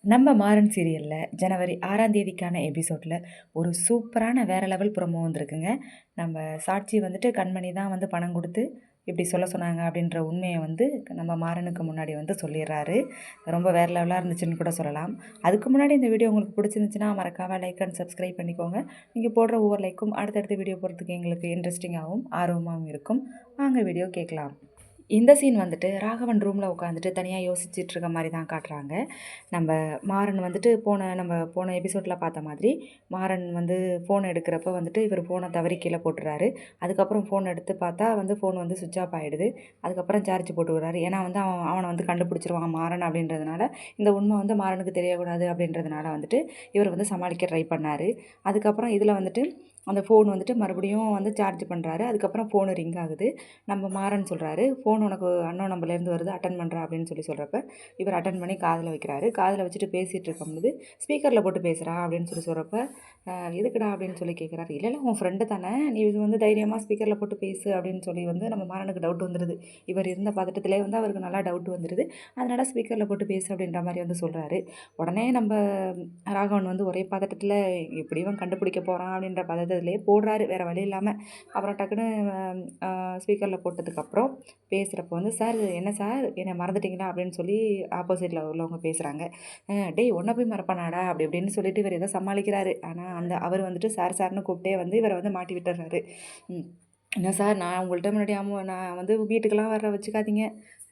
நம்ம மாறன் சீரியலில் ஜனவரி 6ஆம் தேதிக்கான எபிசோடில் ஒரு சூப்பரான வேறு லெவல் ப்ரோமோ வந்திருக்குங்க. நம்ம சாட்சி வந்துட்டு கண்மணி தான் வந்து பணம் கொடுத்து இப்படி சொல்ல சொன்னாங்க அப்படின்ற உண்மையை வந்து நம்ம மாறனுக்கு முன்னாடி வந்து சொல்லிடுறாரு. ரொம்ப வேறு லெவலாக இருந்துச்சுன்னு கூட சொல்லலாம். அதுக்கு முன்னாடி இந்த வீடியோ உங்களுக்கு பிடிச்சிருந்துச்சுன்னா மறக்காமல் லைக் அண்ட் சப்ஸ்கிரைப் பண்ணிக்கோங்க. நீங்கள் போடுற ஒவ்வொரு லைக்கும் அடுத்தடுத்த வீடியோ போகிறதுக்கு எங்களுக்கு இன்ட்ரெஸ்டிங்காகவும் ஆர்வமாகவும் இருக்கும். வாங்க வீடியோ கேட்கலாம். இந்த சீன் வந்துட்டு ராகவன் ரூமில் உட்காந்துட்டு தனியாக யோசிச்சுட்டு இருக்க மாதிரி தான் காட்டுறாங்க. நம்ம மாறன் வந்துட்டு போன எபிசோடில் பார்த்த மாதிரி மாறன் வந்து ஃபோன் எடுக்கிறப்ப வந்துட்டு இவர் ஃபோனை தவறி கீழே போட்டுறாரு. அதுக்கப்புறம் ஃபோன் எடுத்து பார்த்தா வந்து ஃபோன் வந்து சுவிட்ச் ஆஃப் ஆகிடுது. அதுக்கப்புறம் சார்ஜ் போட்டு விடுறாரு. ஏன்னா வந்து அவனை வந்து கண்டுபிடிச்சிருவான் மாறன் அப்படின்றதுனால, இந்த உண்மை வந்து மாறனுக்கு தெரியக்கூடாது அப்படின்றதுனால வந்துட்டு இவர் வந்து சமாளிக்க ட்ரை பண்ணார். அதுக்கப்புறம் இதில் வந்துட்டு அந்த ஃபோன் வந்துட்டு மறுபடியும் வந்து சார்ஜ் பண்ணுறாரு. அதுக்கப்புறம் ஃபோனு ரிங் ஆகுது. நம்ம மாறன் சொல்கிறாரு, ஃபோன் உனக்கு அன்னோன் நம்பர்லேருந்து வருது, அட்டன் பண்ணுறா அப்படின்னு சொல்கிறப்ப இவர் அட்டன் பண்ணி காதில் வைக்கிறாரு. காதில் வச்சுட்டு பேசிகிட்டு இருக்கும்போது ஸ்பீக்கரில் போட்டு பேசுகிறா அப்படின்னு சொல்கிறப்ப எதுக்குடா அப்படின்னு சொல்லி கேட்குறாரு. இல்லை உன் ஃப்ரெண்டு தானே, நீ இது வந்து தைரியமாக ஸ்பீக்கரில் போட்டு பேசு அப்படின்னு சொல்லி வந்து நம்ம மாறனுக்கு டவுட் வந்துடுது. இவர் இருந்த பதட்டத்திலே வந்து அவருக்கு நல்லா டவுட் வந்துடுது. அதனால் ஸ்பீக்கரில் போட்டு பேசு அப்படின்ற மாதிரி வந்து சொல்கிறாரு. உடனே நம்ம ராகவன் வந்து ஒரே பதட்டத்தில் எப்படி இவன் கண்டுபிடிக்க போகிறான் அப்படின்ற பதட்டத்திலே போடுறாரு, வேறு வழி இல்லாமல். அப்புறம் டக்குன்னு ஸ்பீக்கரில் போட்டதுக்கப்புறம் பேசுகிறப்போ வந்து, சார் என்ன சார் என்னை மறந்துட்டிங்களா அப்படின்னு சொல்லி ஆப்போசிட்டில் உள்ளவங்க பேசுகிறாங்க. டேய் உன்னை போய் மறப்பானாடா அப்படி இப்படின்னு சொல்லிட்டு இவர் ஏதோ சமாளிக்கிறாரு. ஆனால் அவர் வந்துட்டு சார் சார்னு கூப்பிட்டே வந்து இவரை வந்து மாட்டி விட்டுறாரு. என்ன சார், நான் உங்கள்கிட்ட முன்னாடி நான் வந்து வீட்டுக்கெல்லாம் வர வச்சுக்காதீங்க.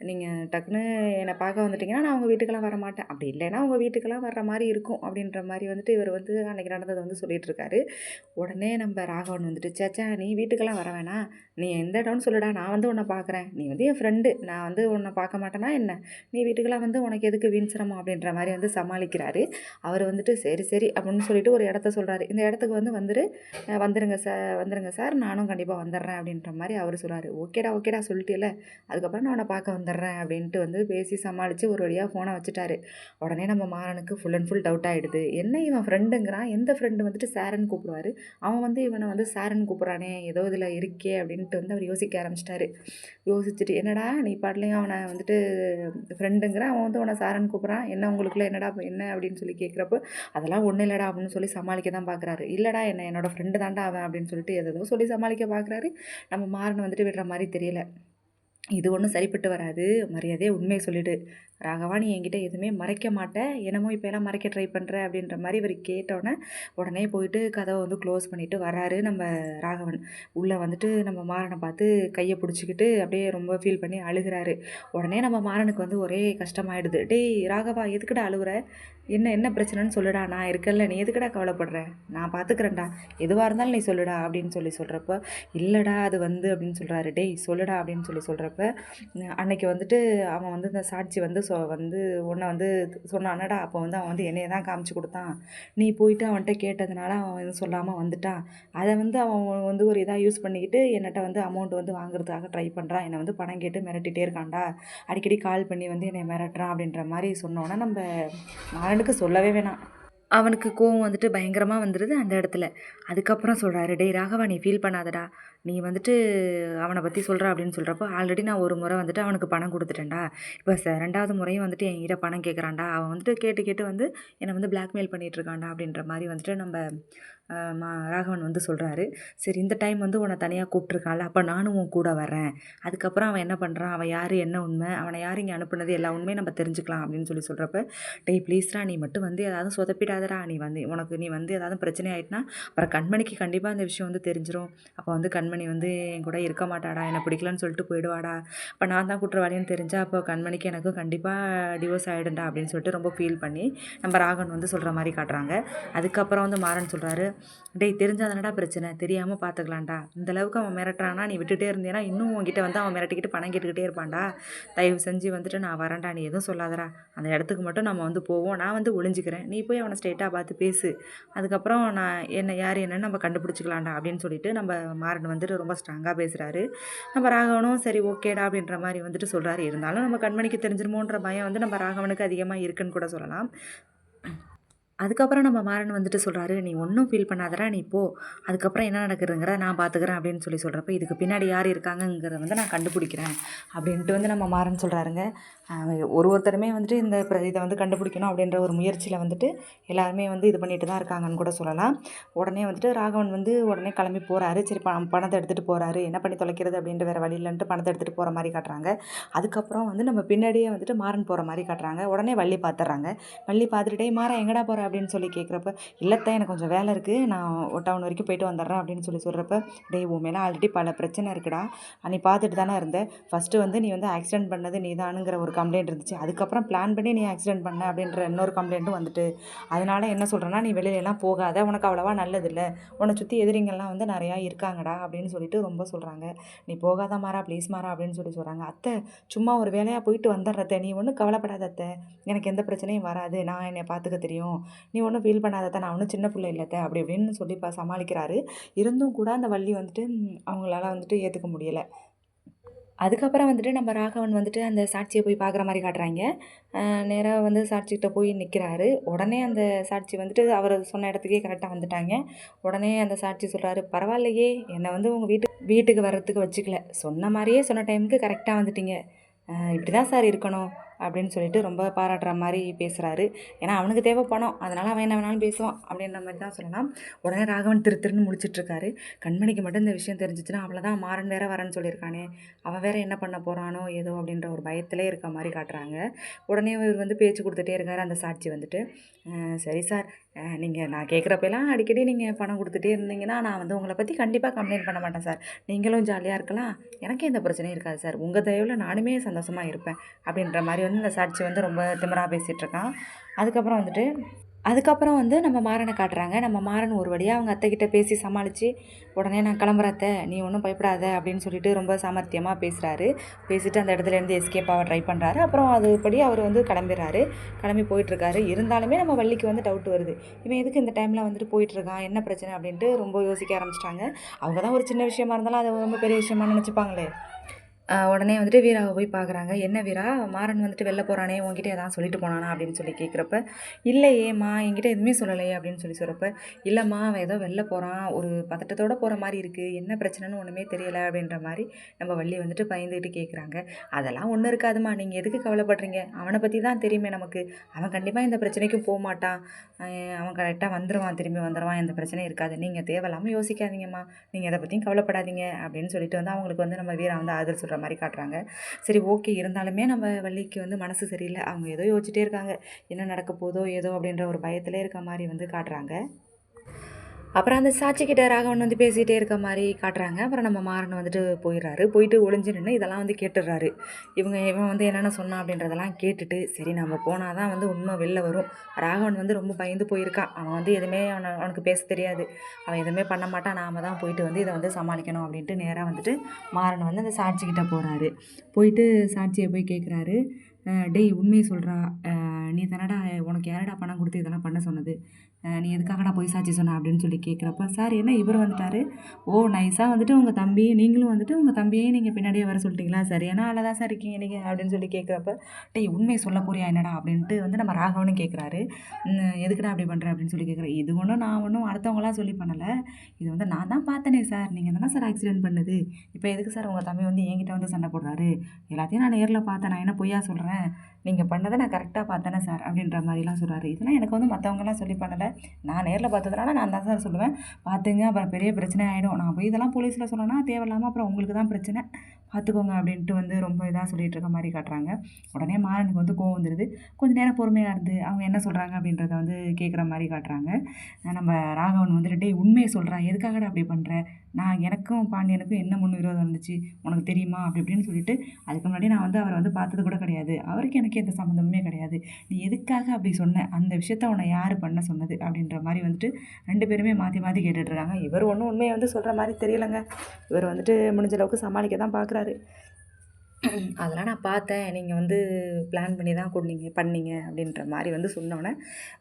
நீங்கள் டக்குன்னு என்னை பார்க்க வந்துட்டிங்கன்னா நான் உங்கள் வீட்டுக்கெல்லாம் வரமாட்டேன். அப்படி இல்லைன்னா உங்கள் வீட்டுக்கெல்லாம் வர்ற மாதிரி இருக்கும் அப்படின்ற மாதிரி வந்துட்டு இவர் வந்து அன்றைக்கி நடந்ததை வந்து சொல்லிகிட்ருக்காரு. உடனே நம்ம ராகவன் வந்துட்டு, சேச்சா நீ வீட்டுக்கெல்லாம் வர வேணாம், நீ எந்த இடம்னு சொல்லுடா, நான் வந்து உன்னை பார்க்குறேன், நீ வந்து என் ஃப்ரெண்டு, நான் வந்து உன்னை பார்க்க மாட்டேன்னா என்ன, நீ வீட்டுக்கெல்லாம் வந்து உனக்கு எதுக்கு வீண் சிரமம் அப்படின்ற மாதிரி வந்து சமாளிக்கிறாரு. அவர் வந்துட்டு சரி சரி அப்படின்னு சொல்லிட்டு ஒரு இடத்த சொல்கிறாரு. இந்த இடத்துக்கு வந்து வந்துருங்க சார், நானும் கண்டிப்பாக வந்துடுறேன் அப்படின்ற மாதிரி அவர் சொல்கிறாரு. ஓகேடா சொல்லிட்டேல, அதுக்கப்புறம் நான் உன்னை பார்க்க வந்துடுறேன் அப்படின்ட்டு வந்து பேசி சமாளித்து ஒரு வழியாக ஃபோனை வச்சுட்டாரு. உடனே நம்ம மாறனுக்கு ஃபுல் அண்ட் ஃபுல் டவுட் ஆகிடுது. என்ன இவன் ஃப்ரெண்டுங்கிறான், எந்த ஃப்ரெண்டு வந்துட்டு சாருன்னு கூப்பிடுவார், அவன் வந்து இவனை வந்து சாருன்னு கூப்பிட்றானே, ஏதோ இதில் இருக்கே அப்படின்ட்டு வந்து அவர் யோசிக்க ஆரம்பிச்சிட்டாரு. யோசிச்சுட்டு என்னடா நீ பாட்டிலையும் அவனை வந்துட்டு ஃப்ரெண்டுங்கிறான், அவன் வந்து உன்னை சாருன்னு கூப்பிட்றான், என்ன உங்களுக்குள்ள என்னடா என்ன அப்படின்னு சொல்லி கேட்குறப்போ, அதெல்லாம் ஒன்றும் இல்லைடா அப்படின்னு சொல்லி சமாளிக்க தான் பார்க்குறாரு. இல்லைடா என்னோடய ஃப்ரெண்டு தான்டா அவன் அப்படின்னு சொல்லிட்டு எதோ சொல்லி சமாளிக்க பார்க்குறாரு. நம்ம மாறன் வந்துட்டு விடுற மாதிரி தெரியல. இது ஒன்றும் சரிப்பட்டு வராது, மரியாதையே உண்மையை சொல்லிவிடு ராகவா, நீ என்கிட்ட எதுவுமே மறைக்க மாட்டேன், என்னமோ இப்போ எல்லாம் மறைக்க ட்ரை பண்ணுற அப்படின்ற மாதிரி இவர் கேட்டோன்னே உடனே போயிட்டு கதவை வந்து க்ளோஸ் பண்ணிவிட்டு வராரு நம்ம ராகவன். உள்ளே வந்துட்டு நம்ம மாறனை பார்த்து கையை பிடிச்சிக்கிட்டு அப்படியே ரொம்ப ஃபீல் பண்ணி அழுகிறாரு. உடனே நம்ம மாறனுக்கு வந்து ஒரே கஷ்டமாயிடுது. டேய் ராகவா, எதுக்குடா அழுகுற, என்ன பிரச்சனைன்னு சொல்லுடா, நான் இருக்கல, நீ எதுக்குடா கவலைப்படுற, நான் பார்த்துக்கிறேன்டா, எதுவாக இருந்தாலும் நீ சொல்லுடா அப்படின்னு சொல்கிறப்ப, இல்லைடா அது வந்து அப்படின்னு சொல்கிறாரு. டேய் சொல்லுடா அப்படின்னு சொல்கிறப்ப, அன்னைக்கு வந்துட்டு அவன் வந்து இந்த சாட்சி வந்து வந்து உன்னை வந்து சொன்னானடா, அப்போ வந்து அவன் வந்து என்னையை தான் காமிச்சு கொடுத்தான், நீ போயிட்டு அவன்கிட்ட கேட்டதுனால அவன் எதுவும் சொல்லாமல் வந்துட்டான், அதை வந்து அவன் வந்து ஒரு இதாக யூஸ் பண்ணிக்கிட்டு என்கிட்ட வந்து அமௌண்ட் வந்து வாங்குறதுக்காக ட்ரை பண்ணுறான், என்னை வந்து பணம் கேட்டு மிரட்டிகிட்டே இருக்கான்டா, அடிக்கடி கால் பண்ணி வந்து என்னை மிரட்டுறான் அப்படின்ற மாதிரி சொன்னோன்னா நம்ம மாறனுக்கு சொல்லவே வேணாம். அவனுக்கு கோவம் வந்துட்டு பயங்கரமாக வந்துடுது அந்த இடத்துல. அதுக்கப்புறம் சொல்கிறாரு, டேய் ராகவா, நீ ஃபீல் பண்ணாதடா, நீ வந்துட்டு அவனை பற்றி சொல்கிற அப்படின்னு சொல்கிறப்போ, ஆல்ரெடி நான் ஒரு முறை வந்துட்டு அவனுக்கு பணம் கொடுத்துட்டேன்டா, இப்போ 2வது முறையும் வந்துட்டு என்கிட்ட பணம் கேட்குறான்டா, அவன் வந்துட்டு கேட்டு வந்து என்னை வந்து பிளாக்மெயில் பண்ணிகிட்ருக்கான்டா அப்படின்ற மாதிரி வந்துட்டு நம்ம ராகவன் வந்து சொல்கிறாரு. சரி, இந்த டைம் வந்து உன்னை தனியாக கூப்பிட்ருக்கான்ல, அப்போ நானும் உன் கூட வரேன், அதுக்கப்புறம் அவன் என்ன பண்ணுறான், அவன் யார், என்ன உண்மை, அவனை யார் இங்கே அனுப்புனது, எல்லா உண்மையும் நம்ம தெரிஞ்சுக்கலாம் அப்படின்னு சொல்கிறப்ப, டேய் ப்ளீஸ்ரா, நீ மட்டும் வந்து ஏதாவது சொதப்பிடாதடா, நீ வந்து ஏதாவது பிரச்சனை ஆகிட்டுனா அப்புறம் கண்மணிக்கு கண்டிப்பாக அந்த விஷயம் வந்து தெரிஞ்சிடும், அப்போ வந்து கண்மணி வந்து என் கூட இருக்க மாட்டாடா, என்னை பிடிக்கலன்னு சொல்லிட்டு போயிடுவாடா, அப்போ நான் தான் குற்றவாளின்னு தெரிஞ்சால் அப்போ கண்மணிக்கு எனக்கும் கண்டிப்பாக டிவோர்ஸ் ஆகிடும்டா அப்படின்னு சொல்லிட்டு ரொம்ப ஃபீல் பண்ணி நம்ம ராகவன் வந்து சொல்கிற மாதிரி காட்டுறாங்க. அதுக்கப்புறம் வந்து மாறன் சொல்கிறாரு, டேய் தெரிஞ்சாதானடா பிரச்சனை, தெரியாமல் பார்த்துக்கலாம்டா, இந்த அளவுக்கு அவன் மிரட்டுறானா, நீ விட்டுட்டே இருந்தேன்னா இன்னும் உங்ககிட்ட வந்து அவன் மிரட்டிக்கிட்டு பணம் கேட்டுக்கிட்டே இருப்பான்டா, தயவு செஞ்சு வந்துட்டு நான் வரேன்டா, நீ எதுவும் சொல்லாதடா, அந்த இடத்துக்கு மட்டும் நம்ம வந்து போவோம், நான் வந்து ஒளிஞ்சிக்கிறேன், நீ போய் அவனை ஸ்ட்ரெயிட்டாக பார்த்து பேசு, அதுக்கப்புறம் நான் யார் என்னன்னு நம்ம கண்டுபிடிச்சிக்கலாம்டா அப்படின்னு சொல்லிட்டு நம்ம மாறன் வந்துட்டு ரொம்ப ஸ்ட்ராங்காக பேசுகிறாரு. நம்ம ராகவனும் சரி ஓகேடா அப்படின்ற மாதிரி வந்துட்டு சொல்கிறாரு. இருந்தாலும் நம்ம கண்மணிக்கு தெரிஞ்சிருமோன்ற பயம் வந்து நம்ம ராகவனுக்கு அதிகமாக இருக்குன்னு கூட சொல்லலாம். அதுக்கப்புறம் நம்ம மாறன் வந்துட்டு சொல்கிறாரு, நீ ஒன்றும் ஃபீல் பண்ணாதடா, நீ போ, அதுக்கப்புறம் என்ன நடக்குதுங்கிறத நான் பார்த்துக்கிறேன் அப்படின்னு சொல்கிறப்ப, இதுக்கு பின்னாடி யார் இருக்காங்கங்கிறத வந்து நான் கண்டுபிடிக்கிறேன் அப்படின்ட்டு வந்து நம்ம மாறன் சொல்கிறாருங்க. ஒருத்தருமே வந்துட்டு இந்த இதை வந்து கண்டுபிடிக்கணும் அப்படின்ற ஒரு முயற்சியில் வந்துட்டு எல்லாருமே வந்து இது பண்ணிட்டு தான் இருக்காங்கன்னு கூட சொல்லலாம். உடனே வந்துட்டு ராகவன் வந்து உடனே கிளம்பி போகிறாரு. சரி பணத்தை எடுத்துகிட்டு போகிறாரு, என்ன பண்ணி தொலைக்கிறது அப்படின்ட்டு வேறு வழி இல்லைன்ட்டு பணத்தை எடுத்துகிட்டு போகிற மாதிரி காட்டுறாங்க. அதுக்கப்புறம் வந்து நம்ம பின்னாடியே வந்துட்டு மாறன் போகிற மாதிரி காட்டுறாங்க. உடனே வள்ளி பார்த்துட்றாங்க. வள்ளி பார்த்துட்டு, டேய் மாறன் எங்கடா போகிற அப்படின்னு சொல்லி கேட்குறப்ப, இல்லத்த எனக்கு கொஞ்சம் வேலை இருக்குது, நான் டவுன் வரைக்கும் போயிட்டு வந்துடுறேன் அப்படின்னு சொல்கிறப்ப, டேய் உன் மேலே ஆல்ரெடி பல பிரச்சனை இருக்குடா, நீ பார்த்துட்டு தானே இருந்த, ஃபஸ்ட்டு வந்து நீ வந்து ஆக்சிடென்ட் பண்ணது நீ தானுங்கிற ஒரு கம்ப்ளைண்ட் இருந்துச்சு, அதுக்கப்புறம் பிளான் பண்ணி நீ ஆக்சிடென்ட் பண்ண அப்படின்ற இன்னொரு கம்ப்ளைண்ட்டும் வந்துட்டு, அதனால் என்ன சொல்கிறேன்னா நீ வெளியிலலாம் போகாத, உனக்கு அவ்வளோவா நல்லதில்லை, உன்னை சுற்றி எதிரிங்கள்லாம் வந்து நிறையா இருக்காங்கடா அப்படின்னு சொல்லிட்டு ரொம்ப சொல்கிறாங்க. நீ போகாத மாறா, ப்ளீஸ் மாறா அப்படின்னு சொல்கிறாங்க. அத்தை சும்மா ஒரு வேலையாக போயிட்டு வந்துடுறத, நீ ஒன்றும் கவலைப்படாத அத்தை, எனக்கு எந்த பிரச்சனையும் வராது, நான் என்னை பார்த்துக்க தெரியும், நீ ஒன்றும் ஃபீல் பண்ணாதத்த, நான் ஒன்றும் சின்ன பிள்ளை இல்லத்த அப்படி இப்படின்னு சொல்லி சமாளிக்கிறாரு. இருந்தும் கூட அந்த வள்ளி வந்துட்டு அவங்களால வந்துட்டு ஏற்றுக்க முடியலை. அதுக்கப்புறம் வந்துட்டு நம்ம ராகவன் வந்துட்டு அந்த சாட்சியை போய் பார்க்குற மாதிரி காட்டுறாங்க. நேராக வந்து சாட்சிகிட்ட போய் நிற்கிறாரு. உடனே அந்த சாட்சி வந்துட்டு அவர் சொன்ன இடத்துக்கே கரெக்டாக வந்துட்டாங்க. உடனே அந்த சாட்சி சொல்கிறாரு, பரவாயில்லையே, என்னை வந்து உங்கள் வீட்டுக்கு வர்றதுக்கு வச்சுக்கல, சொன்ன மாதிரியே சொன்ன டைமுக்கு கரெக்டாக வந்துட்டீங்க, இப்படி தான் சார் இருக்கணும் அப்படின்னு சொல்லிட்டு ரொம்ப பாராட்டுற மாதிரி பேசுகிறாரு. ஏன்னா அவனுக்கு தேவை பணம், அதனால் அவன் என்ன வேணாலும் பேசுவான் அப்படின்ற மாதிரி தான் சொல்லலாம். உடனே ராகவன் திருன்னு முடிச்சிட்ருக்காரு. கண்மணிக்கு மட்டும் இந்த விஷயம் தெரிஞ்சிச்சுன்னா அவ்வளோதான், மாறன் வேற வரேன்னு சொல்லியிருக்கானே, அவன் வேற என்ன பண்ண போகிறானோ ஏதோ அப்படின்ற ஒரு பயத்திலே இருக்க மாதிரி காட்டுறாங்க. உடனே இவர் வந்து பேச்சு கொடுத்துட்டே இருக்காரு அந்த சாட்சி வந்துட்டு, சரி சார், நீங்கள் நான் கேட்குறப்பெல்லாம் அடிக்கடி நீங்கள் பணம் கொடுத்துட்டே இருந்தீங்கன்னா நான் வந்து உங்களை பற்றி கண்டிப்பாக கம்ப்ளைண்ட் பண்ண மாட்டேன் சார், நீங்களும் ஜாலியாக இருக்கலாம், எனக்கு எந்த பிரச்சனையும் இருக்காது சார், உங்கள் தயவில் நானுமே சந்தோஷமாக இருப்பேன் அப்படின்ற மாதிரி வந்து இந்த சாட்சி வந்து ரொம்ப திமிராக பேசிகிட்ருக்கான். அதுக்கப்புறம் வந்து நம்ம மாறனை காட்டுறாங்க. நம்ம மாறன் ஒரு வழியாக அவங்க அத்தைக்கிட்ட பேசி சமாளித்து, உடனே நான் கிளம்புற அத்தை, நீ ஒன்றும் பயப்படாத அப்படின்னு சொல்லிட்டு ரொம்ப சாமர்த்தியமாக பேசுகிறாரு. பேசிவிட்டு அந்த இடத்துலேருந்து எஸ்கேப் ஆக ட்ரை பண்ணுறாரு. அப்புறம் அதுபடி அவர் வந்து கிளம்பி போயிட்டுருக்காரு. இருந்தாலுமே நம்ம வள்ளிக்கு வந்து டவுட் வருது, இவன் எதுக்கு இந்த டைமில் வந்துட்டு போயிட்டுருக்கான், என்ன பிரச்சனை அப்படின்ட்டு ரொம்ப யோசிக்க ஆரம்பிச்சிட்டாங்க. அவங்க தான் ஒரு சின்ன விஷயமா இருந்தாலும் அதை ரொம்ப பெரிய விஷயமா நினச்சிப்பாங்களே. உடனே வந்துட்டு வீராவை போய் பார்க்குறாங்க. என்ன வீரா, மாறன் வந்துட்டு வெளில போகிறானே, உங்ககிட்ட எதாவது சொல்லிட்டு போனானா அப்படின்னு சொல்லி கேட்குறப்ப, இல்லையேம்மா என்கிட்ட எதுவுமே சொல்லலையே அப்படின்னு சொல்கிறப்ப, இல்லைம்மா அவன் ஏதோ வெளில போகிறான், ஒரு பதட்டத்தோடு போகிற மாதிரி இருக்குது, என்ன பிரச்சனைன்னு ஒன்றுமே தெரியலை அப்படின்ற மாதிரி நம்ம வள்ளி வந்துட்டு பயந்துக்கிட்டு கேட்குறாங்க. அதெல்லாம் ஒன்றும் இருக்காதுமா, நீங்கள் எதுக்கு கவலைப்படுறீங்க, அவனை பற்றி தான் தெரியுமே நமக்கு, அவன் கண்டிப்பாக இந்த பிரச்சனைக்கும் போக மாட்டான், அவன் கரெக்டாக வந்துடுவான், திரும்பி வந்துடுவான், எந்த பிரச்சனையும் இருக்காது, நீங்கள் தேவையில்லாமல் யோசிக்காதீங்கம்மா, நீங்கள் எதை பற்றியும் கவலைப்படாதீங்க அப்படின்னு சொல்லிட்டு வந்து அவங்களுக்கு வந்து நம்ம வீரா வந்து ஆதரவு சொல்கிற மாதிரி காட்டுறாங்க. சரி ஓகே, இருந்தாலுமே நம்ம வள்ளிக்கு வந்து மனசு சரியில்லை, அவங்க ஏதோ யோசிச்சுட்டே இருக்காங்க, என்ன நடக்க போதோ ஏதோ அப்படின்ற ஒரு பயத்திலே இருக்க மாதிரி வந்து காட்டுறாங்க. அப்புறம் அந்த சாட்சிக்கிட்ட ராகவன் வந்து பேசிகிட்டே இருக்க மாதிரி காட்டுறாங்க. அப்புறம் நம்ம மாறன் வந்துட்டு போயிட்டு ஒளிஞ்சு நின்று இதெல்லாம் வந்து கேட்டுடுறாரு. இவன் வந்து என்னென்ன சொன்னான் அப்படின்றதெல்லாம் கேட்டுட்டு, சரி நம்ம போனால் தான் வந்து உண்மை வெளில வரும், ராகவன் வந்து ரொம்ப பயந்து போயிருக்கான், அவன் வந்து எதுவுமே அவனுக்கு பேச தெரியாது, அவன் எதுவுமே பண்ண மாட்டான், நாம் தான் போயிட்டு வந்து இதை வந்து சமாளிக்கணும் அப்படின்ட்டு நேராக வந்துட்டு மாறன் வந்து அந்த சாட்சிக்கிட்ட போகிறாரு. போயிட்டு சாட்சியை போய் கேட்குறாரு, டேய் உண்மையை சொல்கிறா, நீ தானடா, உனக்கு யாரடா பணம் கொடுத்து இதெல்லாம் பண்ண சொன்னது, நீ எதுக்காகடா போய் சாட்சி சொன்ன அப்படின்னு சொல்லி கேட்குறப்ப, சார் என்ன இவர் வந்துட்டார், ஓ நைஸாக வந்துட்டு உங்கள் தம்பி, நீங்களும் வந்துட்டு உங்கள் தம்பியே நீங்கள் பின்னாடியே வர சொல்லிட்டீங்களா, சரியான ஆளாக தான் சார் இருக்கீங்க நீங்கள் அப்படின்னு சொல்லி கேட்குறப்ப, டேய் உண்மையை சொல்ல போறியா என்னடா அப்படின்ட்டு வந்து நம்ம ராகவனும் கேட்குறாரு. எதுக்குடா அப்படி பண்ணுற அப்படின்னு சொல்லி கேட்குறேன். இது ஒன்றும் நான் ஒன்றும் அடுத்தவங்களாம் சொல்லி பண்ணலை, இது வந்து நான் தான் பார்த்தனே சார், நீங்கள் தானே சார் ஆக்சிடென்ட் பண்ணது, இப்போ எதுக்கு சார் உங்கள் தம்பி வந்து என்கிட்ட வந்து சண்டை போடுறாரு, எல்லாத்தையும் நான் நேரில் பார்த்தேன், நான் என்ன பொய்யா சொல்கிறேன், நீங்கள் பண்ணதை நான் கரெக்டாக பார்த்தேனே சார் அப்படின்ற மாதிரிலாம் சொல்கிறாரு. இதெல்லாம் எனக்கு வந்து மற்றவங்கலாம் சொல்லி பண்ணலை, நான் நேரில் பார்த்ததுனால நான் தான் சார் சொல்லுவேன், பார்த்துங்க அப்புறம் பெரிய பிரச்சனை ஆகிடும், நான் போய் இதெல்லாம் போலீஸில் சொல்லணும்னா தேவையில்லாமல் அப்புறம் உங்களுக்கு தான் பிரச்சனை, பார்த்துக்கோங்க அப்படின்ட்டு வந்து ரொம்ப இதாக சொல்லிகிட்டு இருக்க மாதிரி காட்டுறாங்க. உடனே மாறனுக்கு வந்து கோவம் வந்துடுது. கொஞ்சம் நேரம் பொறுமையாக இருந்து அவங்க என்ன சொல்கிறாங்க அப்படின்றத வந்து கேட்குற மாதிரி காட்டுறாங்க. நம்ம ராகவன் வந்துட்டு, டேய் உண்மையை சொல்கிறா, எதுக்காகடா அப்படி பண்ணுற, நான் எனக்கும் பாண்டியனுக்கும் என்ன விரோதம் இருந்துச்சு உனக்கு தெரியுமா அப்படி இப்படின்னு சொல்லிட்டு, அதுக்கு முன்னாடி நான் வந்து அவரை வந்து பார்த்தது கூட கிடையாது, அவருக்கு எனக்கு எந்த சம்மந்தமுமே கிடையாது, நீ எதுக்காக அப்படி சொன்ன, அந்த விஷயத்த உன்னை யார் பண்ண சொன்னது அப்படின்ற மாதிரி வந்துட்டு 2 பேருமே மாற்றி மாற்றி கேட்டுட்ருக்காங்க. இவர் ஒன்றும் உண்மையை வந்து சொல்கிற மாதிரி தெரியலைங்க, இவர் வந்துட்டு முடிஞ்ச அளவுக்கு சமாளிக்க தான் பார்க்குறாரு. அதெல்லாம் நான் பார்த்தேன். நீங்க வந்து பிளான் பண்ணி தான் பண்ணீங்க அப்படின்ற மாரி வந்து சொன்னோனே,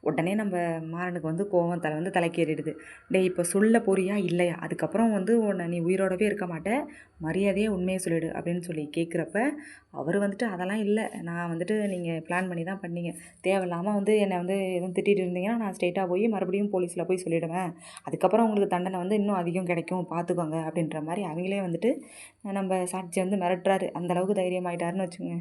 உடனே நம்ப மாறனுக்கு வந்து கோவம் வந்து தலைக்கேறிடுது. "டேய் இப்ப சொல்ல போறியா? இல்லையா? அதுக்கப்புறம் வந்து உன்ன நீ உயிரோடவே இருக்க மாட்ட. மரியாதையா உண்மைய சொல்லிடு" அப்படின்னு சொல்லி கேட்குறப்ப, அவரு வந்துட்டு அதெல்லாம் இல்ல. நான் வந்துட்டு நீங்க பிளான் பண்ணி தான் பண்ணீங்க. தேவையில்லாம வந்து என்ன வந்து எதுவும் திட்டிட்டு இருந்தீங்கன்னா, நான் ஸ்ட்ரெயிட்டா போய் மறுபடியும் போலீஸ்ல போய் சொல்லிடுவேன். அதுக்கப்புறம் உங்களுக்கு தண்டனை வந்து இன்னும் அதிகம் கிடைக்கும். பார்த்துக்கோங்க அப்படின்ற மாரி அவங்களே வந்துட்டு நம்ப சாட்சிய வந்து மிரட்டுறாரு. அந்த அளவுக்கு தைரியமாயிட்டாருன்னு வச்சுக்கங்க.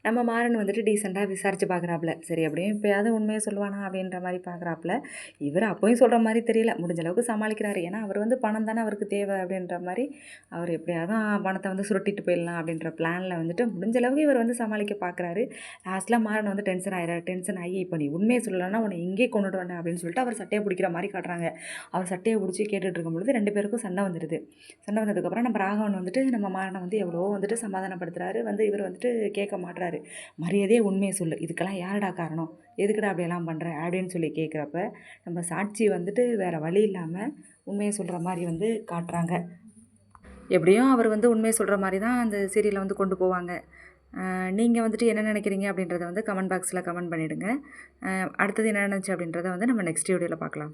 நம்ம மாறன் வந்துட்டு டீசென்ட்டா விசாரிச்சு பார்க்குறாப்புல. சரி எப்படியும் இப்பயாவது உண்மைய சொல்லுவானா அப்படின்ற மாரி பார்க்குறாப்புல. இவரு அப்பயும் சொல்ற மாரி தெரியல. முடிஞ்ச அளவுக்கு சமாளிக்கிறாரு. ஏன்னா, அவரு வந்து பணம் தானே அவருக்கு தேவை அப்படின்ற மாரி, அவரு எப்படியாவது பணத்த வந்து சுருட்டிட்டு போயிடலாம் அப்படின்ற பிளான்ல வந்துட்டு முடிஞ்ச அளவுக்கு இவரு வந்து சமாளிக்க பார்க்குறாரு. லாஸ்ட்ல மாறன் வந்து டென்ஷன் ஆயிறாரு. டென்ஷன் ஆகி, "இப்ப நீ உண்மைய சொல்லலன்னா உன்ன இங்கேயே கொன்னுடுவேன்டா" அப்படின்னு சொல்லிட்டு அவர் சட்டைய புடிக்கிற மாரி காட்டுறாங்க. அவர் சட்டைய புடிச்சு கேட்டுட்டு இருக்கும்பொழுது 2 பேருக்கும் சண்டை வந்துருது. சண்டை வந்ததுக்கப்புறம் நம்ம ராகவன் வந்துட்டு நம்ம மாறன வந்து எவ்வளவோ வந்துட்டு சமாதானப்படுத்துறாரு. வந்து இவரு வந்துட்டு கேட்க மாட்றாரு. மரியாதையா உண்மைய சொல்லு. இதுக்கெல்லாம் யாருடா காரணம்? எதுக்குடா அப்படியெல்லாம் பண்ற? அப்படின்னு சொல்லி கேட்குறப்ப, நம்ம சாட்சி வந்துட்டு வேற வழி இல்லாம உண்மைய சொல்ற மாரி வந்து காட்டுறாங்க. எப்படியும் அவர் வந்து உண்மைய சொல்ற மாரி தான் அந்த சீரியல வந்து கொண்டு போவாங்க. நீங்க வந்துட்டு என்ன நினைக்கிறீங்க அப்படின்றத வந்து கமெண்ட் பாக்ஸ்ல கமெண்ட் பண்ணிடுங்க. அடுத்தது என்ன நடந்துச்சு அப்படின்றத வந்து நம்ம நெக்ஸ்ட் வீடியோல பார்க்கலாம்.